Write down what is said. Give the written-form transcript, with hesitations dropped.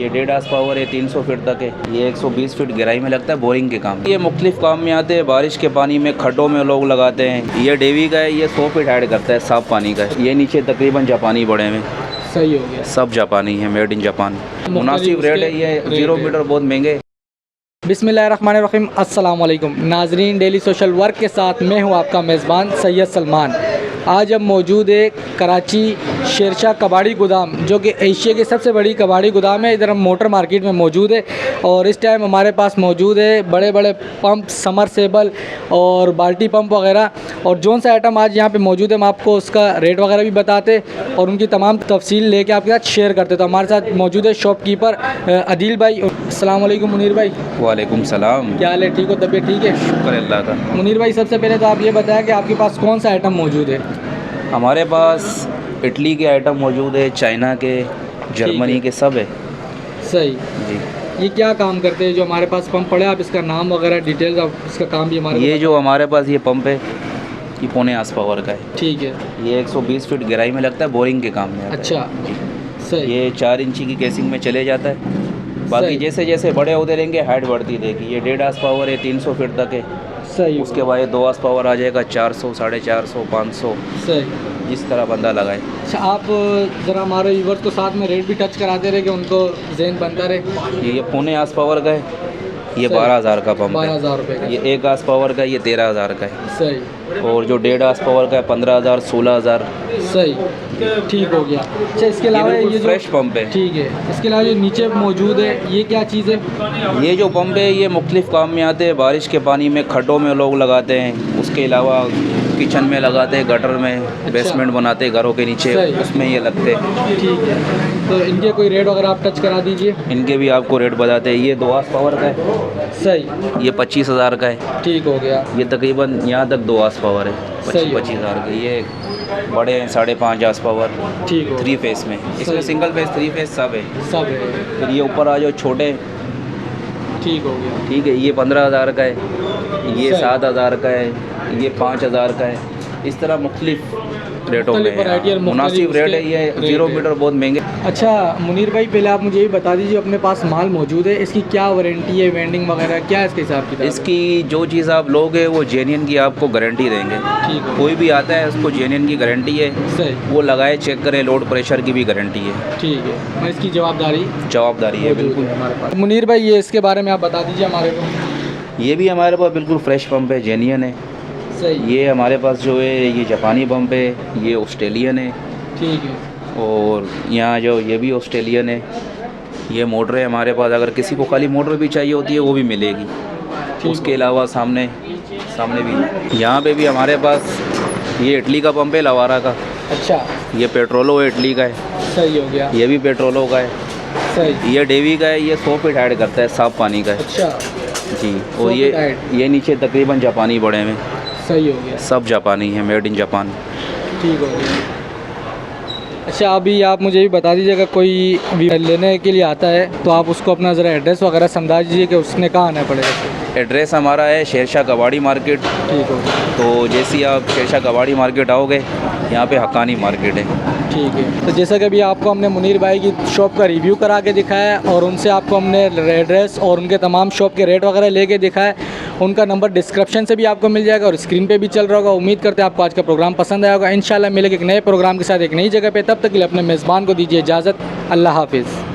ये 1.5 पावर है, 300 फीट तक है। ये 120 फीट गहराई में लगता है, बोरिंग के काम। ये मुख्तलिफ काम में आते हैं। बारिश के पानी में खड्डों में लोग लगाते हैं। ये डेवी का है, ये 100 फीट ऐड करता है, साफ पानी का है। ये नीचे तकरीबन जापानी बड़े में सही हो गया। सब जापानी है, मेड इन जापान। मुनासिब रेट है। ये 0 मीटर बहुत महंगे। बिस्मिल्लाहिर्रहमानिर्रहीम, अस्सलाम वालेकुम नाजरीन। डेली सोशल वर्क के साथ मैं हूं आपका मेज़बान सैयद सलमान। आज हम मौजूद है कराची शेरशाह कबाड़ी गोदाम, जो कि एशिया की सबसे बड़ी कबाड़ी गोदाम है। इधर हम मोटर मार्केट में मौजूद है और इस टाइम हमारे पास मौजूद है बड़े बड़े पंप, समरसेबल और बाल्टी पंप वगैरह। और जौन सा आइटम आज यहाँ पे मौजूद है, हम आपको उसका रेट वगैरह भी बताते और उनकी तमाम तफसील लेके आपके साथ शेयर करते। तो हमारे साथ मौजूद है शॉपकीपर अदील भाई। अस्सलाम वालेकुम मुनीर भाई। वालेकुम सलाम। क्या हाल है? ठीक हो? तबीयत ठीक है? शुक्र अल्लाह का। मुनीर भाई, सबसे पहले तो आप ये बताएं कि आपके पास कौन सा आइटम मौजूद है? हमारे पास इटली के आइटम मौजूद है, चाइना के, जर्मनी के, सब है। सही जी। ये क्या काम करते हैं जो हमारे पास पंप पड़े? आप इसका नाम वगैरह डिटेल्स, आप इसका काम भी हमारे ये जो हमारे पास ये पंप है, ये 0.5 पावर का है। ठीक है। ये 120 फीट गहराई में लगता है, बोरिंग के काम में आता है। अच्छा जी। सही। ये 4 इंची की केसिंग में चले जाता है। बाकी सही। जैसे जैसे बड़े होते रहेंगे हाइट बढ़ती रहेगी। ये 1.5 पावर है, 300 फीट तक है। सही। उसके बाद 2 पावर आ जाएगा, 400, 450, 500, सही। जिस तरह बंदा लगाए। अच्छा, आप ज़रा हमारे व्यूवर्स को साथ में रेट भी टच कराते रहे कि उनको जहन बनता रहे। ये 0.5 पावर का है, ये सही। 12,000 का पंप 12,000 रुपये है। का। ये 1 पावर का, ये 13,000 का है। सही। और जो 1.5 पावर का है 15,000, 16,000। सही, ठीक हो गया। अच्छा, इसके अलावा ये जो फ्रेश पंप है। ठीक है, इसके अलावा जो नीचे मौजूद है ये क्या चीज़ है? ये जो पंप है ये मुख्तलिफ काम में आते हैं। बारिश के पानी में खड्डों में लोग लगाते हैं। उसके अलावा किचन में लगाते हैं, गटर में, बेसमेंट बनाते हैं घरों के नीचे, सही। उसमें ये लगते हैं। ठीक है, तो इनके कोई रेट वगैरह आप टच करा दीजिए। इनके भी आपको रेट बताते हैं। ये 2 पावर का है, सही। ये 25,000 का है। ठीक हो गया। ये तकरीबन यहाँ तक 2 पावर है, सही है। 25,000 के। ये बड़े हैं 5.5 पावर, ठीक हो 3 फेस में। इसमें सही। सिंगल फेस, 3 फेस सब है। सब है। फिर ये ऊपर आ जाओ छोटे, ठीक हो गया। ठीक है। ये 15,000 का है, ये सही। 7,000 का है, ये 5,000 का है। इस तरह मुख्तलिफ रेटों में वैरायटी और है। मुनासिब रेट है। ये 0 मीटर बहुत महंगे। अच्छा मुनीर भाई, पहले आप मुझे ये बता दीजिए, अपने पास माल मौजूद है, इसकी क्या वारंटी है, वेंडिंग वगैरह क्या है इसके हिसाब किताब? इसकी जो चीज़ आप लोगे वो जेन्युइन की आपको गारंटी देंगे। ठीक है। कोई भी आता है उसको जेन्युइन की गारंटी है। सही। वो लगाए, चेक करे, लोड प्रेशर की भी गारंटी है। ठीक है, और इसकी जवाबदारी है बिल्कुल हमारे पास। मुनीर भाई, ये इसके बारे में आप बता दीजिए हमारे को। ये भी हमारे पास बिल्कुल फ्रेश पंप है, जेन्युइन है। सही। ये हमारे पास जो है ये जापानी पंप है, ये ऑस्ट्रेलियन है। ठीक है। और यहाँ जो ये भी ऑस्ट्रेलियन है। ये मोटर है हमारे पास, अगर किसी को खाली मोटर भी चाहिए होती है वो भी मिलेगी। उसके अलावा सामने भी, यहाँ पे भी हमारे पास ये इटली का पंप है, लवारा का। अच्छा। ये पेट्रोलो है, इटली का है। सही हो गया। ये भी पेट्रोलो का है। सही। ये डेवी का है, ये 100 फीट ऐड करता है, साफ पानी का है। अच्छा जी। 100 और फीट ऐड। ये नीचे तकरीबन जापानी बड़े में सही हो गया। सब जापानी है, मेड इन जापान। ठीक हो गया। अच्छा, अभी आप मुझे भी बता दीजिए, अगर कोई अभी लेने के लिए आता है तो आप उसको अपना ज़रा एड्रेस वगैरह समझा दीजिए कि उसने कहाँ आना पड़ेगा। एड्रेस हमारा है शेरशाह कबाड़ी मार्केट। ठीक हो गया। तो जैसे ही आप शेरशाह कबाड़ी मार्केट आओगे, यहाँ पे हक्कानी मार्केट है। ठीक है। तो जैसा कि अभी आपको हमने मुनीर भाई की शॉप का रिव्यू करा के दिखाया है और उनसे आपको हमने एड्रेस और उनके तमाम शॉप के रेट वगैरह लेके दिखाया है। उनका नंबर डिस्क्रिप्शन से भी आपको मिल जाएगा और स्क्रीन पे भी चल रहा होगा। उम्मीद करते हैं आपको आज का प्रोग्राम पसंद आया होगा। इंशाल्लाह मिलेंगे एक नए प्रोग्राम के साथ एक नई जगह पे। तब तक के लिए अपने मेज़बान को दीजिए इजाज़त। अल्लाह हाफिज़।